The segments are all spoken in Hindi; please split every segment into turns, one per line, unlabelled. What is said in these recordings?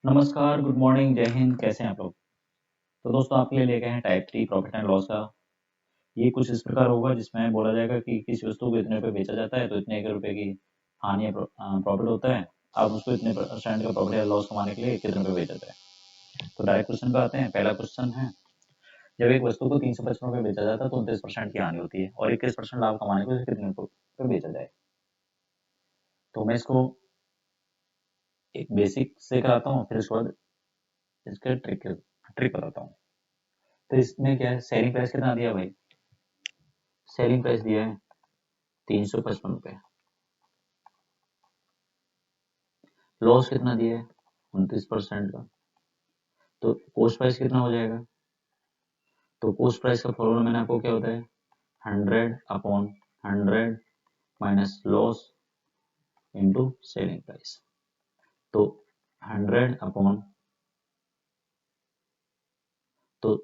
नमस्कार, गुड मॉर्निंग, जय हिंद, कैसे हैं आप लोग? तो दोस्तों आपके लिए लेके आए हैं टाइप 3 प्रॉफिट एंड लॉस का। ये कुछ इस प्रकार होगा जिसमें बोला जाएगा कि किसी वस्तु को इतने रुपए बेचा जाता है तो इतने के रुपए की हानि या प्रॉफिट होता है। आप उसको इतने परसेंट का प्रॉफिट या लॉस कमाने के लिए कितने रुपए बेचा जाए। तो डायरेक्ट क्वेश्चन पे आते हैं। पहला क्वेश्चन है, जब एक वस्तु को 355 रुपए बेचा जाता है तो 29% की हानि होती है और 21% लाभ कमाने के लिए उसे कितने रुपए बेचा जाए। तो मैं इसको एक बेसिक से कराता हूँ, फिर उसके बाद इसका ट्रिक बताता हूँ। तो इसमें क्या है, सेलिंग प्राइस कितना दिया भाई? सेलिंग प्राइस दिया है 355 रुपए। लॉस कितना दिया है? 29% का। तो कॉस्ट प्राइस कितना हो जाएगा? तो कॉस्ट प्राइस का फॉर्मूला मैंने आपको क्या होता है, 100/100 minus loss into selling price. तो 100 अपॉन तो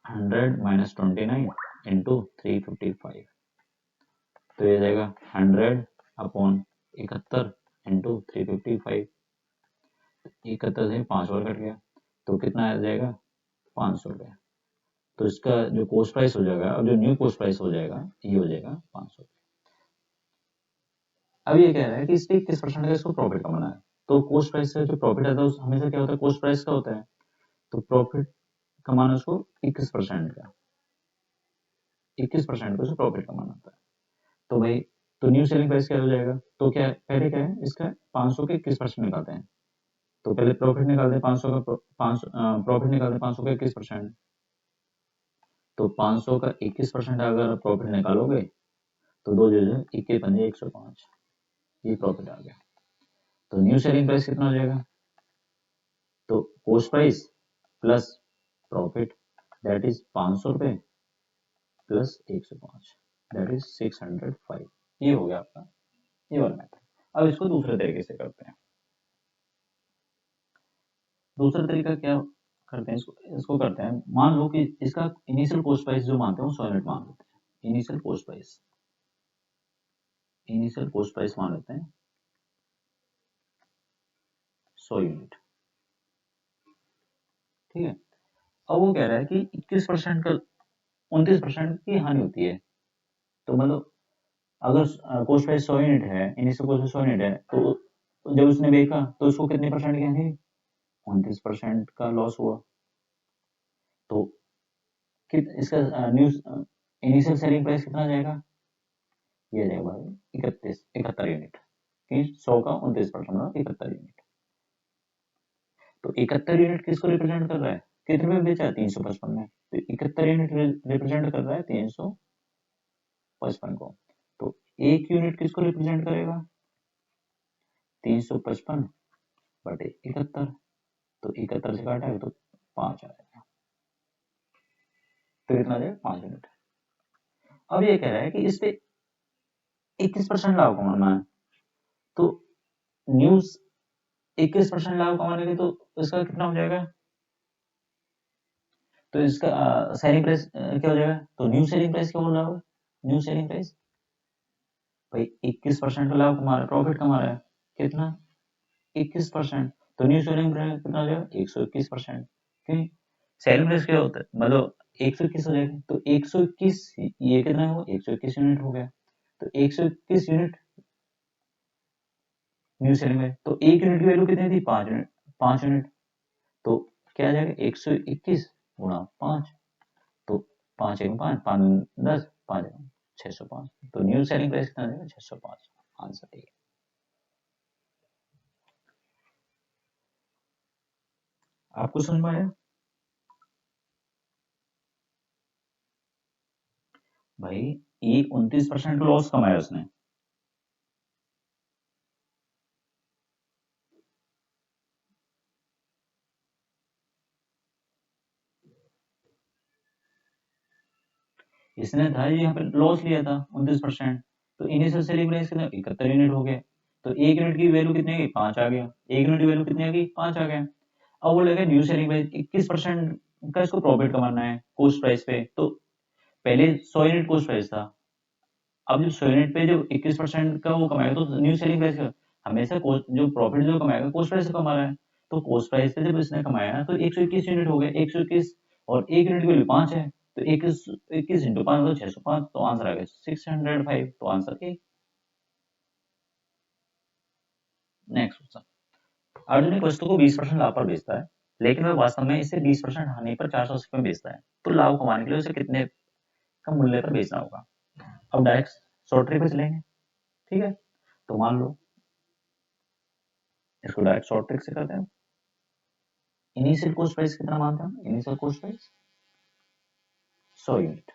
100 माइनस 29 इंटू 355। तो ये जाएगा 100/71 इंटू 355। 71 से 5 और कट गया तो कितना आ जाएगा, 500 रुपये। तो इसका जो कॉस्ट प्राइस हो जाएगा और जो न्यू कॉस्ट प्राइस हो जाएगा ये हो जाएगा 500 रुपये। अब ये कह रहा है कि इस पे 21% का इसको प्रॉफिट कमाना है। तो कॉस्ट प्राइस से जो प्रॉफिट आता है उस हमेशा क्या होता है, कॉस्ट प्राइस का होता है। तो प्रॉफिट कमाना उसको 21% का, 21% का उसको प्रॉफिट कमाना होता है। तो भाई, तो न्यू सेलिंग प्राइस क्या हो जाएगा? तो क्या पहले क्या है, इसका 500 के 21% निकालते हैं। तो पहले प्रॉफिट निकालते हैं 500 का, 500 प्रॉफिट निकालते हैं 500 का 21%। तो 500 का 21% अगर प्रॉफिट निकालोगे तो दो जो 21 पंजे 105, ये प्रॉफिट आ गया। तो न्यू सेलिंग प्राइस कितना हो जाएगा? तो cost price plus profit, that is 500 रुपए प्लस 105, दैट इज 605। ये हो गया आपका ये वाला मेथड। अब इसको दूसरे तरीके से करते हैं। दूसरा तरीका क्या करते हैं, इसको करते हैं, मान लो कि इसका इनिशियल कॉस्ट प्राइस जो मानते हैं वो 100 यूनिट मान लेते हैं। इनिशियल कॉस्ट प्राइस मान लेते हैं 100 यूनिट, ठीक है। अब वो कह रहा है कि 21% का 29% की हानि होती है। तो मतलब अगर कॉस्ट प्राइस 100 यूनिट है, इनिशियल कॉस्ट 100 यूनिट है, तो जब उसने बेचा तो उसको कितने परसेंट की हानि? 29% का लॉस हुआ। तो इसका न्यू इनिशियल सेलिंग प्राइस कितना जाएगा? ये जाएगा भाई 71 यूनिट, कि 100 का 29% 71 यूनिट। तो 71 यूनिट किसको रिप्रेजेंट कर रहा है? कितने में बेचा है? 355 में। तो 71 यूनिट रिप्रेजेंट कर रहा है 355 को। तो एक यूनिट किसको रिप्रेजेंट करेगा? 355 बटे 71। तो 71 से काटा है तो 5 आ जाएगा। तो कितना आ जाएगा? 5 यूनिट। अब ये कह रहा है कि इस पे 21% लाभ कमाना है। तो न्यूज 21% लाभ कमाने के तो इसका कितना हो जाएगा? तो इसका सेलिंग प्राइस क्या हो जाएगा? तो न्यू सेलिंग प्राइस क्या बोल रहा हो? न्यू सेलिंग प्राइस भाई 21% का लाभ कमा रहा है, प्रॉफिट कमा रहा है। कितना? 21%। तो न्यू सेलिंग प्राइस कितना हो जाएगा? 121%। क्यों? सेलिंग प्राइस क्या होता है, मतलब 121 हो जाएगा। तो 121 ये कितना हुआ? 121 यूनिट हो गया। तो 121 यूनिट न्यू सेलिंग प्राइस। तो एक यूनिट की वैल्यू कितनी थी? 5 यूनिट। 5 यूनिट। तो क्या आ जाएगा? 121 गुणा 5। तो 5 एक 5, 5 10, 5 605। तो न्यू सेलिंग प्राइस कितना आ जाएगा? 605। आंसर ठीक है। आपको समझ में आया? भाई ये 29% लॉस कमाया उसने। इसने था यहाँ पे लॉस लिया था 29%। तो इनिशियल सेलिंग प्राइस कितना? 71 यूनिट हो गया। तो एक यूनिट की वैल्यू कितनी आ गई? 5 आ गया। एक यूनिट की वैल्यू कितनी आ गई? 5 आ गया। अब बोलेगा न्यू सेलिंग प्राइस 21% का इसको प्रॉफिट कमाना है कॉस्ट प्राइस पे। तो पहले 100 यूनिट कॉस्ट प्राइस था। अब जब 100 यूनिट पे जब 21% का वो कमाएगा तो न्यू सेलिंग प्राइस का हमेशा जो प्रॉफिट जो कमाएगा कॉस्ट प्राइस से कमा रहा है। तो कॉस्ट प्राइस से जब इसने कमाया ना तो 121 यूनिट हो गया, 121 और 1 यूनिट की वैल्यू 5 है, तो 21 इंटू 5 तो 605, तो आंसर आ गया 605, तो answer A. Next question, Arjun एक वस्तु को 20% लाभ पर बेचता है, लेकिन वह वास्तव में इसे 20% हानि पर 480 में बेचता है, तो लाभ कमाने के लिए उसे कितने का मूल्य पर बेचना होगा। अब डायरेक्ट शॉर्ट ट्रिक पे चलेंगे, ठीक है। तो मान लो इसको डायरेक्ट शॉर्ट ट्रिक से करते हैं। इनिशियल कॉस्ट प्राइस कितना मानते हैं, इनिशियल कॉस्ट प्राइस 100 यूनिट।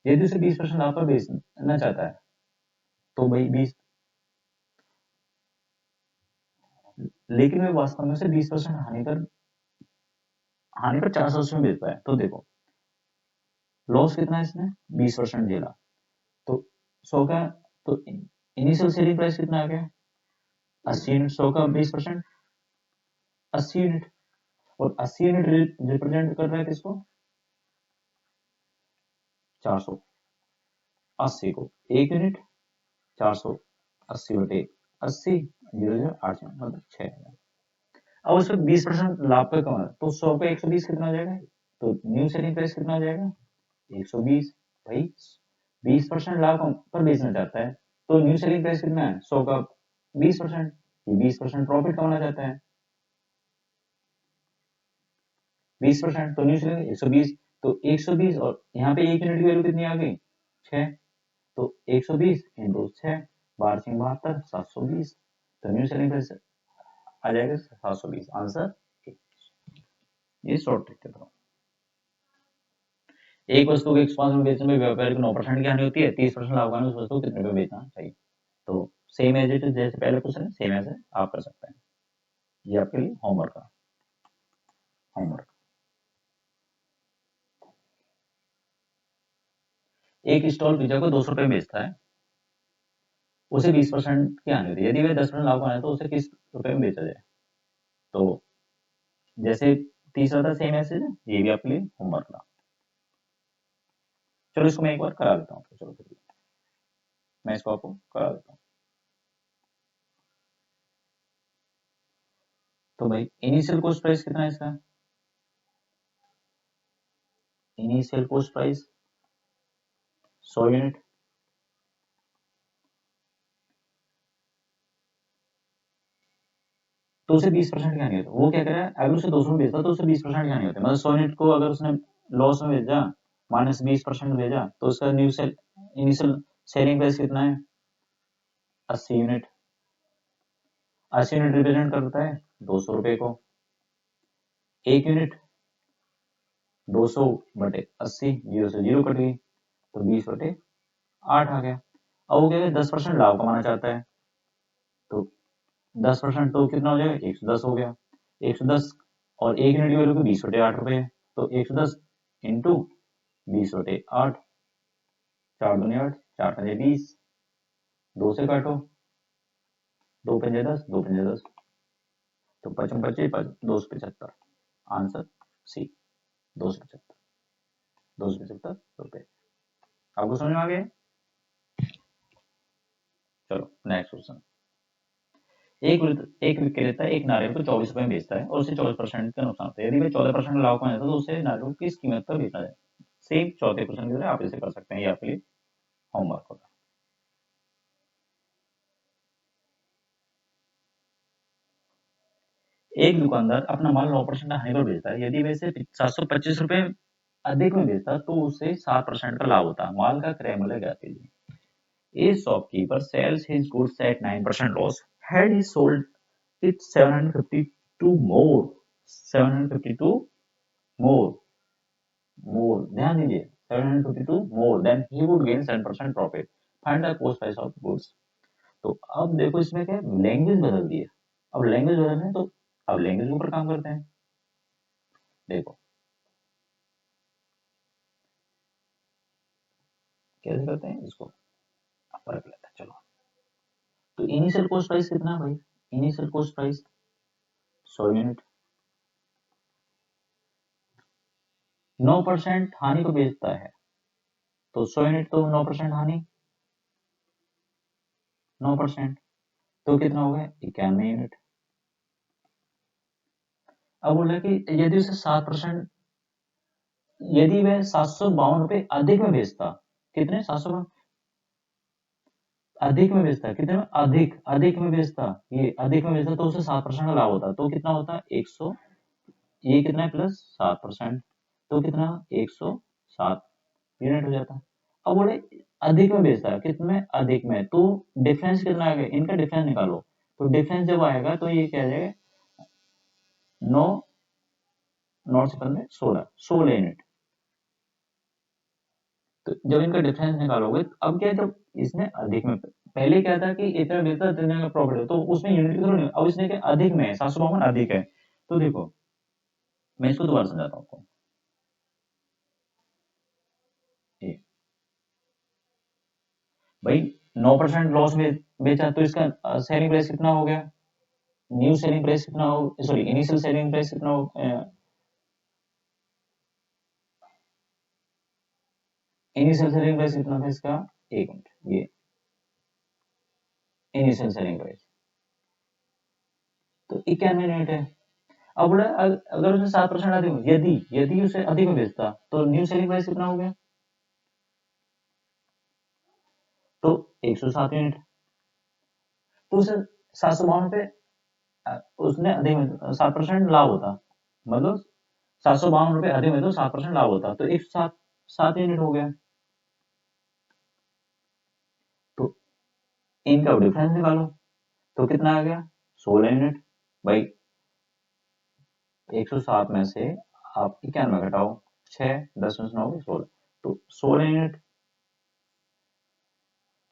यदि उसे 20% लाभ पर बेचना चाहता है तो भाई 20, लेकिन वे वास्तव में उसे 20% हानि पर 480 में बेचता है, तो देखो लॉस कितना है इसने 20% झेला, तो 100 का, तो इनिशियल सेलिंग प्राइस कितना आ गया 80 यूनिट, 100 का 20% 80 यूनिट, और 80 यूनिट रिप्रेजेंट कर रहा है किसको 480 को, 1 यूनिट 480 बटे 80 008 मतलब 6। अब उसमें 20% लाभ पे कमाना, तो 100 पे 120 कितना हो जाएगा, तो न्यू सेलिंग प्राइस कितना हो जाएगा 120। भाई 20% लाभ पर बेचना चाहता है, तो न्यू सेलिंग प्राइस कितना है 100 का 20%, ये 20% प्रॉफिट कमाना चाहता है 20%, तो न्यू सेलिंग 120, तो 120 और यहाँ पे 1 यूनिट की वैल्यू कितनी आ गई 6, तो 120 इंटू 6 12 720, तो न्यू सेलिंग प्राइस आ जाएगा 720, आंसर ये शॉर्ट ट्रिक के थ्रू। एक वस्तु को 105 में बेचने में व्यापारी को 9% की हानि होती है, 30% लाभ उस वस्तु को कितने में बेचना चाहिए। तो सेम एज इट इज जैसे पहले क्वेश्चन है, सेम एज है, आप कर सकते हैं। ये आपके लिए होमवर्क का होमवर्क। एक स्टॉल पिज्जा को 200 रुपए में बेचता है, उसे 20% की हानि होती है, यदि वह 10% लाभ कमाए तो उसे किस रुपए में बेचा जाए। तो जैसे तीसरा था सेम ऐसे है, ये भी आपके लिए होमवर्क था। चलो इसको मैं एक बार करा देता हूँ, चलो फिर मैं इसको आपको करा देता हूँ। तो भाई इनिशियल कॉस्ट प्राइस कितना है इसका, इनिशियल कॉस्ट प्राइस 100 यूनिट, तो उसे 20% की हानि होती है। वो क्या करे, अगर उसे 200 में बेचता तो उसे 20% की हानि होती है, मतलब 100 यूनिट को अगर उसने लॉस में बेचा -20% भेजा, तो उसका new sale initial selling price कितना है 80 यूनिट। 80 यूनिट रिप्रेजेंट करता है 200 रुपए को, 1 यूनिट 200 बटे 80, 0 से 0 कट गई, तो 20 बटे 8 आ गया। अब वो क्या है 10% लाभ कमाना चाहता है, तो 10% तो कितना हो जाएगा 110 हो गया, 110 और 1 यूनिट की वैल्यू को 20 बटे 8 रुपए है, तो 110 इंटू 20 बटे 8, 4 दूनी 8, 4 पंजे 20, 2 से काटो, 2 पंजे 10, 2 पंजे 10, तो 55 25 275, आंसर सी 275, 275 रुपए। आपको समझ में आ गया। चलो नेक्स्ट क्वेश्चन, एक विक्रेता एक नारियल को 24 रुपए में बेचता है और उसे 24% का नुकसान होता है, यदि वह 14% लाभ कमाता है तो उसे नारियल को किस कीमत पर बेचना है। सेम चौथे क्वेश्चन की तरह आप इसे कर सकते हैं, ये आपके लिए होमवर्क होगा। एक दुकानदार अपना माल 9% हानि पर बेचता है, यदि वह इसे 725 रुपए अधिक में बेचता तो उसे 7% का लाभ होता। माल का क्रय मूल्य क्या कीजिए। A shopkeeper sells his goods at 9% loss. Had he sold it 752 more, 752 more, more, ध्यान दीजिए 752 more, then he would gain 7% profit. Find the cost price of goods. तो अब देखो इसमें क्या लैंग्वेज बदल दी है, अब लैंग्वेज बदल रहे हैं तो अब लैंग्वेज के ऊपर काम करते हैं। देखो कैसे करते हैं इसको, फर्क लेते हैं। चलो तो इनिशियल कॉस्ट प्राइस कितना भाई, इनिशियल कॉस्ट प्राइस 100 यूनिट, 9% हानि को बेचता है, तो 100 यूनिट तो 9% हानि 9%, तो कितना हो गया 91 यूनिट। अब बोल रहा है कि यदि उसे 7%, यदि वह 752 रुपये अधिक में बेचता, कितने 752 अधिक में बेचता, कितने में अधिक, अधिक में बेचता, ये अधिक में बेचता तो उसे 7% का लाभ होता, तो कितना होता 100, ये कितना है प्लस 7%, तो कितना 107 यूनिट हो जाता। अब बोले अधिक में बेचता है, कितने में अधिक में, तो डिफरेंस कितना आ गया, इनका डिफरेंस निकालो, तो डिफरेंस जब आएगा तो ये क्या आ जाएगा 9, 9 से 15 16, 16 यूनिट। तो जब इनका डिफरेंस निकालोगे तो अब क्या है, जब इसने अधिक में, पहले क्या था कि इतना बेचता इतने का प्रॉफिट है, तो उसमें यूनिट की जरूरत नहीं, अब इसने क्या अधिक में 752 अधिक है। तो देखो मैं इसको दोबारा समझाता हूँ आपको। ये भाई 9% लॉस में बेचा, तो इसका सेलिंग प्राइस कितना हो गया, न्यू सेलिंग प्राइस कितना हो, सॉरी इनिशियल सेलिंग प्राइस कितना हो, इनिशियल सेलिंग प्राइस कितना था इसका, एक मिनट, ये इनिशियल सेलिंग प्राइस तो 91 यूनिट है। अब बोला अगर उसे 7% अधिक में, यदि यदि उसे अधिक में बेचता तो न्यू सेलिंग प्राइस कितना हो गया, तो 107 यूनिट। तो उसे 752 उसने अधिक में 7% लाभ होता, मतलब 752 रुपये अधिक में तो 7% लाभ होता, तो 107 7 यूनिट हो गया। तो इनका डिफरेंस निकालो, तो कितना आ गया 16 यूनिट। भाई 107 में से आप 91 घटाओ, 6 10 में से 9 16, तो 16 यूनिट।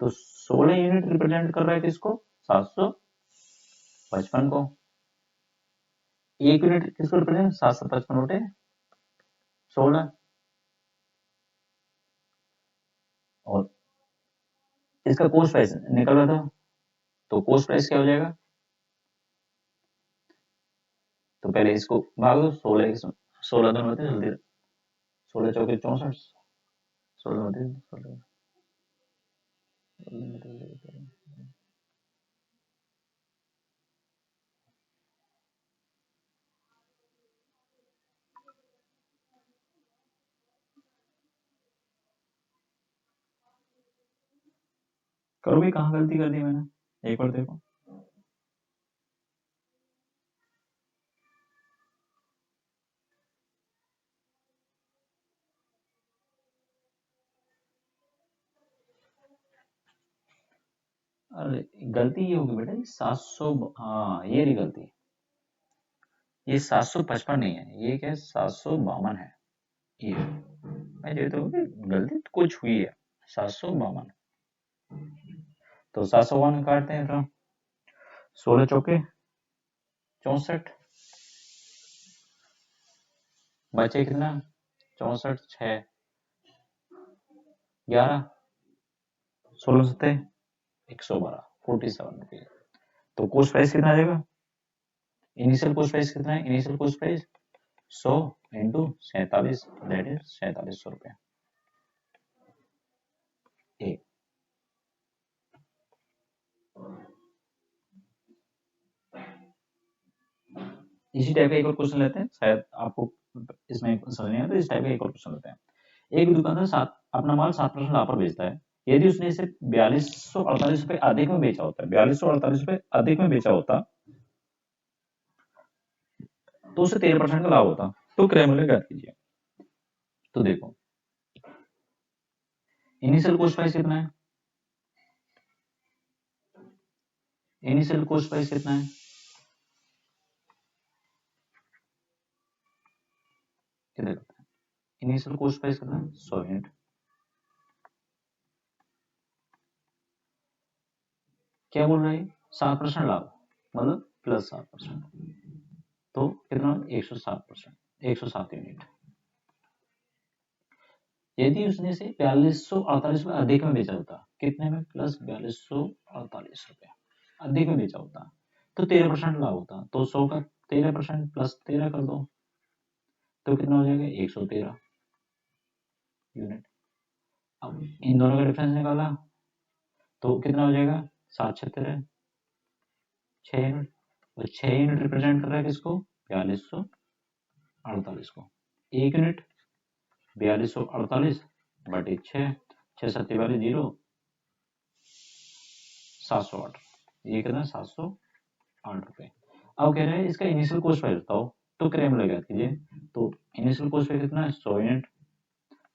तो 16 यूनिट रिप्रेजेंट कर रहा है किसको, 755 को। एक यूनिट किसको रिप्रेजेंट, 755 बटे 16। और इसका कोस्ट प्राइस निकल रहा था, तो कोस्ट प्राइस क्या हो जाएगा, तो पहले इसको भाग दो, 16 16 दोनों होते जल्दी, 16 चौके 64, 16 होते 16, करो भाई, कहाँ गलती कर दी मैंने, एक बार देखो। अरे गलती ये होगी बेटा, 700, हाँ ये रही गलती, ये 755 नहीं है, ये क्या है 752 है, ये मैं ये तो गलती तो कुछ हुई है, 752। तो 752 काटते हैं तो 16 चौके 64, बचे कितना 64 6 11, 16 सत्ते 112, 47 रुपये। तो कोस्ट प्राइस कितना आ जाएगा, इनिशियल कोस्ट प्राइस कितना है, initial coast price 100 into 47, that is 4700 रुपये। इसी टाइप का एक और क्वेश्चन लेते हैं, शायद आपको इसमें समझ नहीं आया, तो इस टाइप का एक और क्वेश्चन लेते हैं। एक दुकानदार अपना माल 7% लाभ पर बेचता है, यदि उसने इसे 4248 रुपये अधिक में बेचा होता है, 4248 रुपये अधिक में बेचा होता तो उसे 13% का लाभ होता, तो क्रय मूल्य ज्ञात कीजिए। तो देखो इनिशियल कोस्ट प्राइस कितना है, इनिशियल कोस्ट प्राइस कितना है, इनिशियल कोस्ट प्राइस कितना है 100 यूनिट। क्या बोल रहा है 7% लाभ, मतलब प्लस 7%, तो कितना 107%, 107 यूनिट। यदि उसने से 4248 रुपये अधिक में बेचा होता, कितने में, प्लस 4248 रुपये अधिक में बेचा होता, तो 13% लाभ होता, तो 100 का 13% प्लस 13 कर दो, तो कितना हो जाएगा 113 यूनिट। अब इन दोनों का डिफरेंस निकाला, तो कितना हो जाएगा 7 76, 6 यूनिट, तो 6 यूनिट रिप्रेजेंट कर रहा है किसको, 4248 को। 1 यूनिट 4248 बटे 6, 6 7 42 0, 708, ये कितना 708 रुपये। अब कह रहे हैं इसका इनिशियल कॉस्ट प्राइस बताओ, तो क्रैम लगा कीजिए। तो इनिशियल कॉस्ट प्राइस कितना है, 100 यूनिट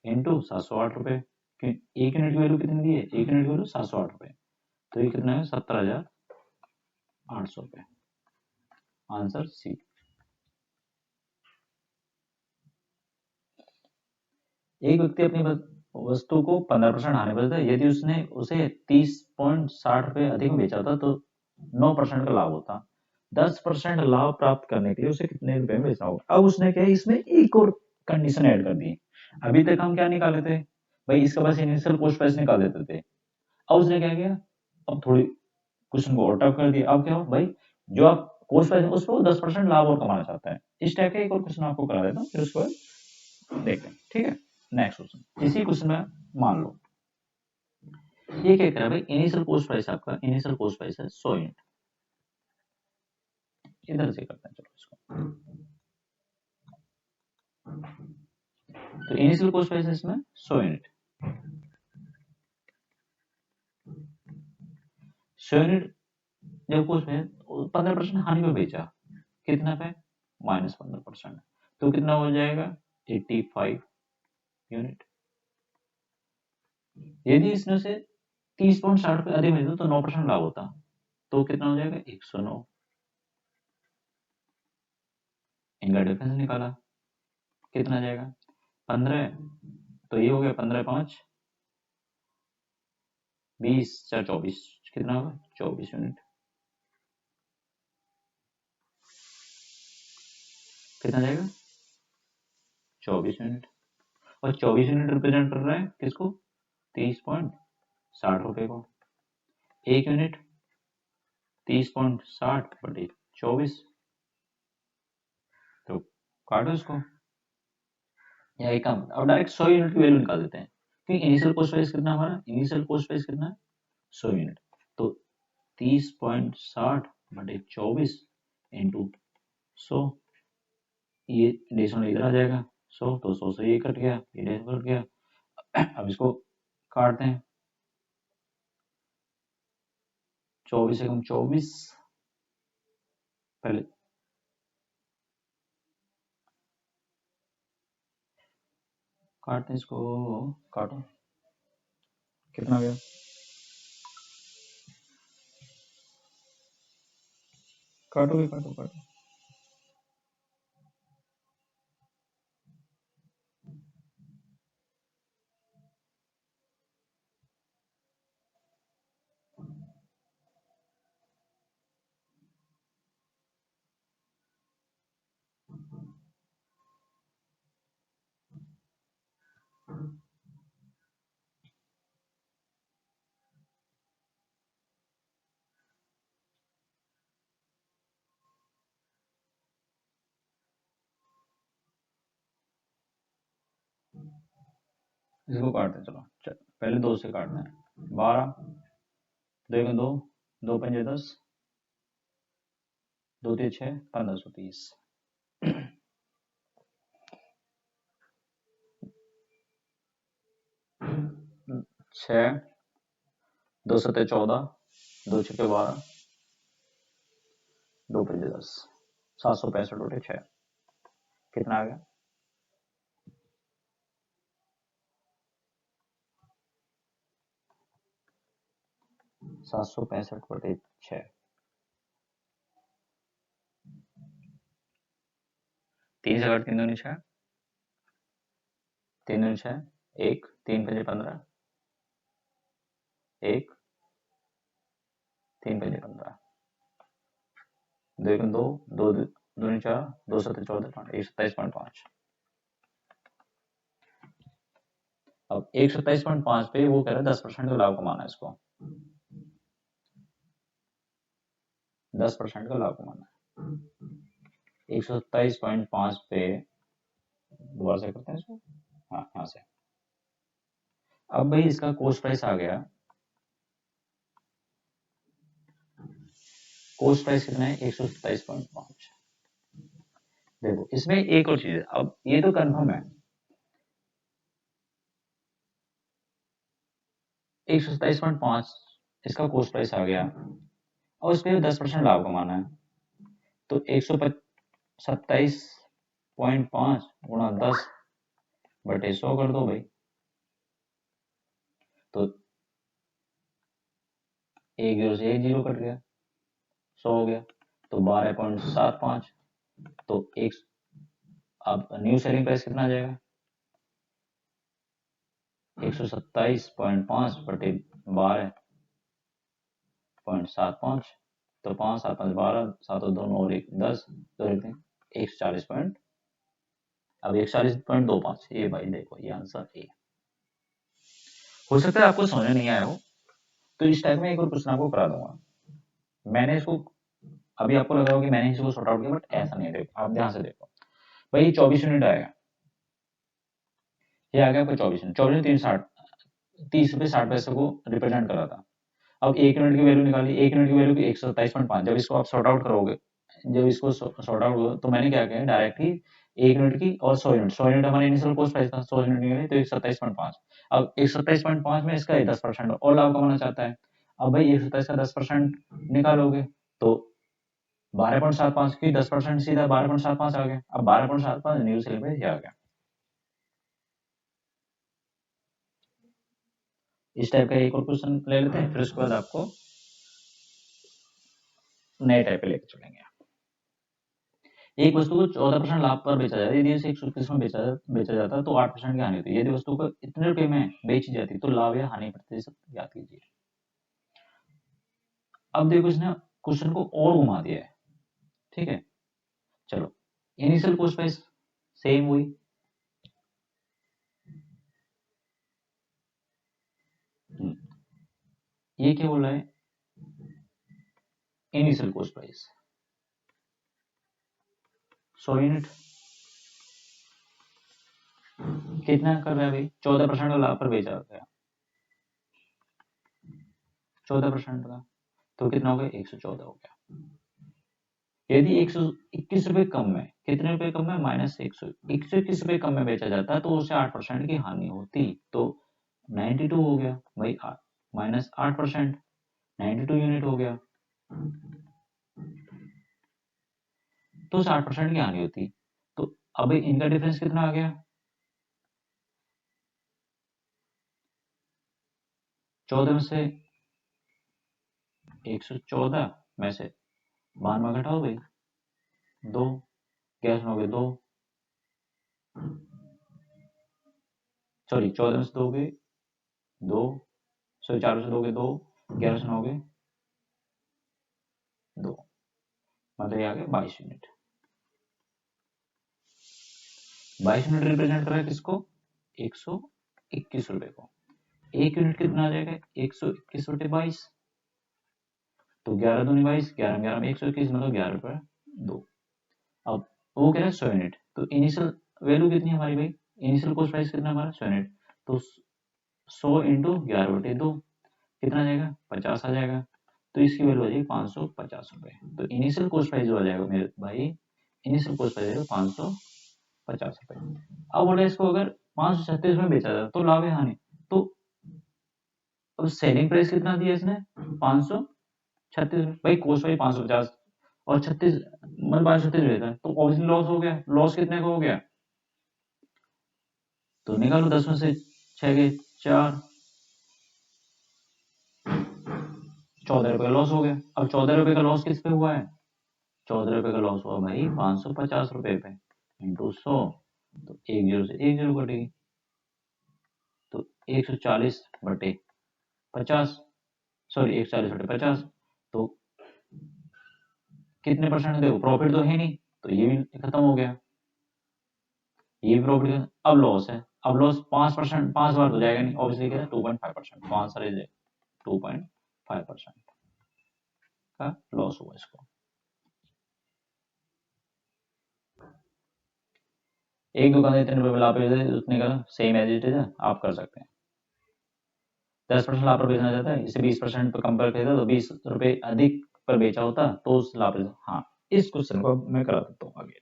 इंटू 708 रुपये। एक यूनिट की वैल्यू कितनी दी है, एक यूनिट की वैल्यू 708 रुपये, तो ये कितना है 17,800 रुपये। Answer C. एक व्यक्ति अपनी वस्तु को 15% हानि बचता है, यदि उसने उसे 30.60 रुपये अधिक में बेचा था तो 9% का लाभ होता। 10% लाभ प्राप्त करने के लिए उसे कितने रुपए में बेचना होगा। अब उसने क्या है, इसमें एक और कंडीशन ऐड कर दी। अभी तक हम क्या निकाले थे भाई, इसका बस इनिशियल कॉस्ट प्राइस निकाल देते थे। अब उसने क्या किया, अब थोड़ी क्वेश्चन को और टफ कर दिया। अब क्या हो भाई, जो आप कॉस्ट प्राइस उस पर 10% लाभ और कमाना चाहता है। इस टाइप का एक और क्वेश्चन आपको करा देता हूँ, फिर उसको देखते हैं, ठीक है। नेक्स्ट क्वेश्चन, इसी क्वेश्चन में मान लो ये क्या कह रहा है भाई, इनिशियल कॉस्ट प्राइस आपका, इनिशियल कॉस्ट प्राइस है 100 यूनिट। इधर से करते हैं चलो इसको। तो इनिशियल कॉस्ट प्राइस है इसमें 100 यूनिट। 100 यूनिट जब कॉस्ट में 15% हानि में बेचा, कितना पे, -15%, तो कितना हो जाएगा 85 यूनिट। यदि इसमें से 30.60 रुपये अधिक मिलता तो 9% लाभ होता, तो कितना हो जाएगा 109। इनका डिफरेंस निकाला, कितना जाएगा 15, तो ये हो गया 15 5 20 4 24, कितना होगा 24 यूनिट। कितना जाएगा 24 यूनिट। और 24 यूनिट रिप्रेजेंट कर रहा है किसको, 30.60 रुपए को। एक यूनिट 30.60 बटे 24, तो काटो इसको, या एक काम, अब डायरेक्ट 100 यूनिट की वैल्यू निकाल देते हैं, क्योंकि इनिशियल कॉस्ट प्राइस कितना हमारा, इनिशियल कॉस्ट प्राइस कितना है 100 यूनिट। तो 30.60 बटे 24 इंटू 100, ये डेसिमल इधर आ जाएगा 100, तो 100 से ये कट गया, ये डेसिमल कट गया। अब इसको काटते हैं, 24 एकम 24, पहले काटते हैं इसको, काटो, कितना गया, काटो काटो काटो, इसको काटते हैं चलो। पहले 2 से काटना है, 12, 2 एकम 2, 2 पंजे 10, 2 3 6, 1530। 6, 2 7 14, 2 6 12, 2 पंजे 10, 765 बटे 6, कितना आ गया 765 बटे 6। 3 से 8, 3 दूनी 6, 3 दूनी 6, 1, 3 पंजे 15, 1, 3 पंजे 15, 2 एकम 2, 2 दूनी 4, 2 7 14, 127.5। अब 127.5 पे वो कह रहा है 10% का लाभ कमाना है इसको, 10% का लाभ कमाना है। 127.5 पे दोबारा से करते हैं इसको, हाँ यहाँ से। अब भाई इसका कॉस्ट प्राइस आ गया कोस्ट प्राइस कितना है 127.5। देखो इसमें एक और चीज है, अब ये तो कंफर्म है 127.5 इसका कोस्ट प्राइस आ गया और उस पर 10% लाभ कमाना है, तो 127.5 गुणा 10/100 कर दो भाई, तो एक जीरो से एक जीरो कट गया, 100 हो गया, तो 12.75, तो एक अब न्यू सेलिंग प्राइस कितना आ जाएगा 127.5 बटे 12.75, तो 5 7 5 12 7 2 9 और 1 10 2 1 140 अब 140.25, ये भाई देखो ये आंसर ए। हो सकता है आपको समझ नहीं आया हो, तो इस टाइप में एक और क्वेश्चन आपको करा दूंगा। मैंने इसको अभी आपको लग रहा हो कि मैंने इसको सॉर्ट आउट किया, बट ऐसा नहीं है। देखो आप ध्यान से देखो भाई, 24 यूनिट आएगा, ये आ गया आपका 24 यूनिट, 30 रुपये 60 पैसे को रिप्रेजेंट कर रहा था। अब 1 यूनिट की वैल्यू निकाली, 1 यूनिट की वैल्यू की 127.5, जब इसको आप सॉर्ट आउट करोगे, जब इसको सॉर्ट आउट करो, तो मैंने क्या किया डायरेक्ट ही 1 यूनिट की और 100 यूनिट, 100 यूनिट हमारे इनिशियल कॉस्ट प्राइस था, 100 यूनिट निकाली तो 127.5। अब 127.5 में इसका 10% और लाभ कमाना चाहता है, अब भाई 127 का 10% निकालोगे तो 12.75 की 10% सीधा 12.75 आ गया। अब 12.75 न्यू सेल प्राइस आ गया। इस टाइप का एक और क्वेश्चन ले लेते हैं, फिर उसके बाद आपको नए टाइप पे लेकर चलेंगे। एक वस्तु को 14% लाभ पर बेचा जाता है, यदि इसे 121 में बेचा जाता तो 8% की हानि होती है। यदि वस्तु को इतने रुपए में बेची जाती तो लाभ या हानि प्रतिशत ज्ञात कीजिए। अब देखो इसने क्वेश्चन को और घुमा दिया है, ठीक है। चलो इनिशियल कॉस्ट प्राइस सेम हुई, ये क्या बोल रहा है इनिशियल कॉस्ट प्राइस 100 यूनिट कितना कर रहा है भाई, 14% का लाभ पर बेचा गया, 14% का, तो कितना हो गया 114 हो गया। यदि 121 रुपए कम में, कितने रुपए कम में -121 रुपए कम में बेचा जाता तो उसे 8% की हानि होती, तो 92 हो गया भाई, -8%, 92 यूनिट हो गया, तो उसे 8% की हानि होती। तो अब इनका डिफरेंस कितना आ गया 14 में से 114 में से 92 घटाओ भाई 2, क्या सुनोगे 2, सॉरी 14 में से दोगे 2, सॉरी 4 से दोगे 2, 11 सुनोगे 2, मतलब ये आ गया 22 यूनिट। 22 यूनिट रिप्रेजेंट कर रहा है किसको 121 रुपए को। एक यूनिट कितना आ जाएगा 121 बटे 22, तो 11 दूनी 22, 11 11 में 121, मतलब 11 रुपए 2। अब वो कह रहा है 100 यूनिट, तो इनिशियल वैल्यू कितनी है हमारी भाई, इनिशियल कॉस्ट प्राइस कितना हमारा 100 यूनिट, तो 100 इंटू 11/2 कितना आ जाएगा 50 आ जाएगा, तो इसकी वैल्यू आ जाएगी 550 रुपए। तो इनिशियल कॉस्ट प्राइस जो आ जाएगा मेरे भाई, इनिशियल कॉस्ट प्राइस 550 रुपए। अब बोले इसको अगर 536 में बेचा जाता तो लाभ है हानि, तो अब सेलिंग प्राइस कितना दिया इसने 536, भाई कॉस्ट प्राइस 550 और 36 मतलब 536 रहता है, तो ऑब्वियसली लॉस हो गया। लॉस कितने का हो गया, तो निकालो 10 में से 6 गए 4, 14 रुपए का लॉस हो गया। अब 14 रुपए का लॉस किस पे हुआ है, 14 रुपए का लॉस हुआ भाई 550 रुपए पे इंटू 100, तो एक जीरो से एक जीरो कटेगी, तो 140 बटे 50, सॉरी 140 बटे 50, तो कितने परसेंट देखो प्रॉफिट तो है नहीं, तो ये भी खत्म हो गया, ये भी प्रॉफिट। अब लॉस है, अब लॉस 5%, 5 बार तो जाएगा नहीं, ऑब्वियसली क्या है 2.5%, तो आंसर इज 2.5% का लॉस हुआ इसको। एक दुकान इतने रुपए में लाभ उतने का सेम एज इट इज है, आप कर सकते हैं। 10% लाभ पर बेचना चाहता है, इसे 20% पर कम कर देता तो 20 रुपए अधिक पर बेचा होता तो उस लाभ। हाँ, इस क्वेश्चन को मैं करा देता हूँ आगे।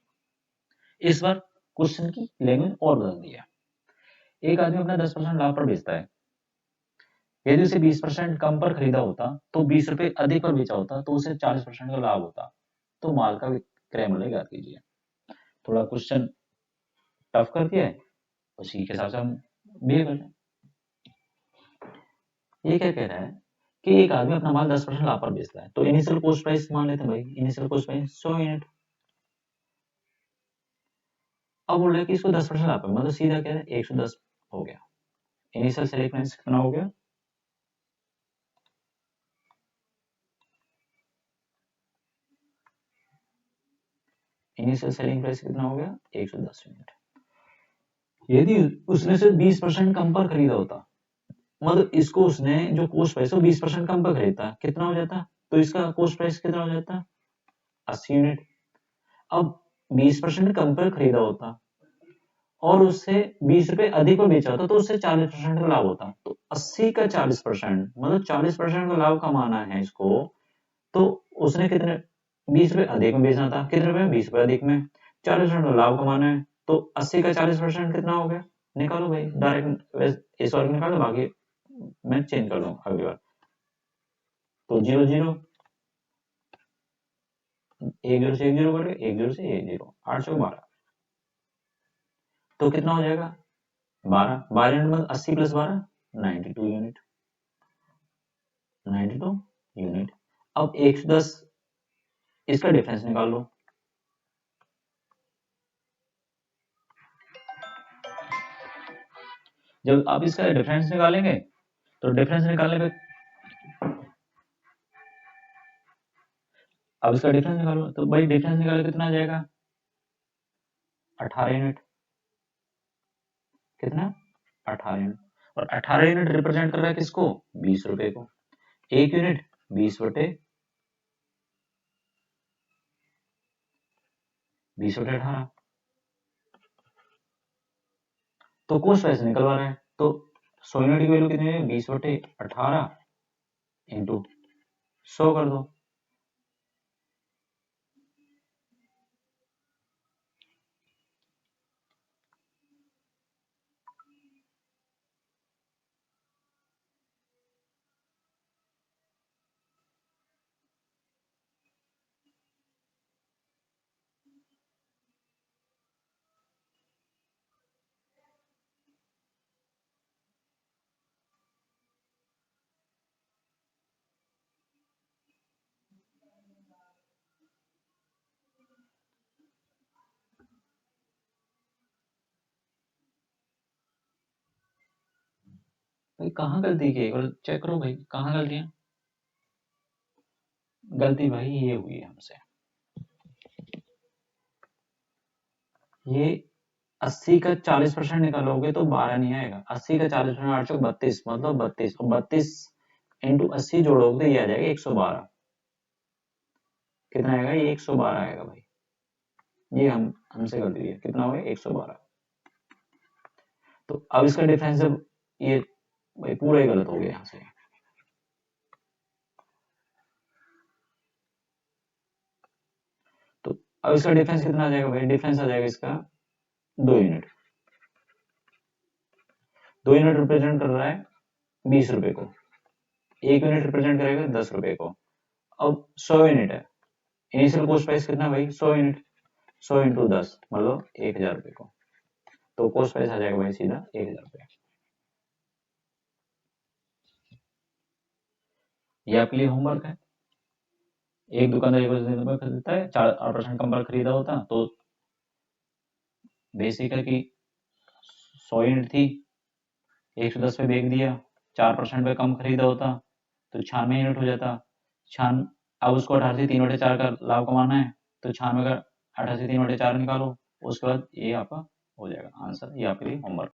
इस बार क्वेश्चन की लैंग्वेज और बदल दिया। एक आदमी अपना 10% लाभ पर बेचता है। यदि उसे 20% कम पर खरीदा होता तो 20 रुपए अधिक पर बेचा होता तो उसे 40% का लाभ होता। तो माल का विक्रय मूल्य ज्ञात कीजिए। थोड़ा क्वेश्चन टफ कर दिया है, उसी के हिसाब से हम बिहेव कर रहे हैं। ये क्या कह रहा है कि एक आदमी अपना माल 10% लाभ पर बेचता है, तो इनिशियल कॉस्ट प्राइस मान लेते हैं भाई, इनिशियल कॉस्ट प्राइस 100 यूनिट। अब बोल रहा है कि इसको 10% लाभ पर, मतलब सीधा क्या है 110 हो गया। इनिशियल सेलिंग प्राइस कितना हो गया, इनिशियल सेलिंग प्राइस कितना हो गया 110 यूनिट। यदि उसने सिर्फ 20% कम पर खरीदा होता, मतलब इसको उसने जो कॉस्ट प्राइस है 20% कम पर खरीदता, कितना हो जाता, तो इसका कॉस्ट प्राइस कितना हो जाता 80 यूनिट। अब 20% कम पर खरीदा होता और उससे 20 रुपए अधिक पर बेचा होता तो उससे 40% का लाभ होता। तो 80 का 40%, मतलब 40% का लाभ कमाना है इसको, तो उसने कितने 20 रुपए अधिक में बेचना था, कितने रुपए 20 रुपए अधिक में, 40% का लाभ कमाना है, तो 80 का 40% कितना हो गया, निकालो भाई डायरेक्ट इस बार निकालो, बाकी मैं चेंज कर दूंगा अगली बार। तो 0 0 1 0 से 1 0 बढ़ गया, 1 0 से 1 0, 8 से 12, तो कितना हो जाएगा 12 12 यूनिट, मतलब 80 प्लस 12 92 यूनिट, 92 यूनिट। अब 110 इसका डिफरेंस निकाल लो। जब आप इसका डिफरेंस निकालेंगे तो डिफरेंस निकालने पे, अब इसका डिफरेंस निकालो तो भाई डिफरेंस निकाले कितना आ जाएगा 18 यूनिट, कितना 18 यूनिट। और 18 यूनिट रिप्रेजेंट कर रहा है किसको 20 रुपए को। एक यूनिट 20 बटे 18, तो कॉस्ट प्राइस निकलवा रहा है, तो 100 यूनिट की वैल्यू कितनी है 20 बटे 18 इंटू 100 कर दो। भाई कहाँ गलती की, एक बार चेक करो भाई कहाँ गलती है। गलती भाई ये हुई है हमसे, ये 80 का 40% निकालोगे तो 12 नहीं आएगा, 80 का 40% 8 चौक 32, मतलब 32, और 32 इंटू 80 जोड़ोगे तो ये आ जाएगा 112। कितना आएगा ये 112 आएगा भाई, ये हमसे गलती हुई है, कितना हो गया 112। तो अब इसका डिफरेंस जब ये भाई पूरा ही गलत हो गया यहाँ से, तो अब इसका डिफरेंस कितना आ जाएगा भाई, डिफरेंस आ जाएगा इसका 2 यूनिट। 2 यूनिट रिप्रेजेंट कर रहा है 20 रुपए को, 1 यूनिट रिप्रेजेंट करेगा 10 रुपए को। अब 100 यूनिट है, इनिशियल कॉस्ट प्राइस कितना भाई 100 यूनिट, 100 इंटू 10 मतलब 1000 रुपए को, तो कॉस्ट प्राइस आ जाएगा भाई सीधा 1000 रुपए। ये आपके लिए होमवर्क है। एक दुकानदार 1 रुपए खरीदता है, 4% कम पर खरीदा होता तो बेसिक है कि 100 यूनिट थी 110 पे बेच दिया, 4% पे कम खरीदा होता तो 96 यूनिट हो जाता। छान अब उसको 18 से 3/4 का लाभ कमाना है, तो 96 का 18 से 3/4 निकालो, उसके बाद ये आपका हो जाएगा आंसर। ये आपके लिए होमवर्क।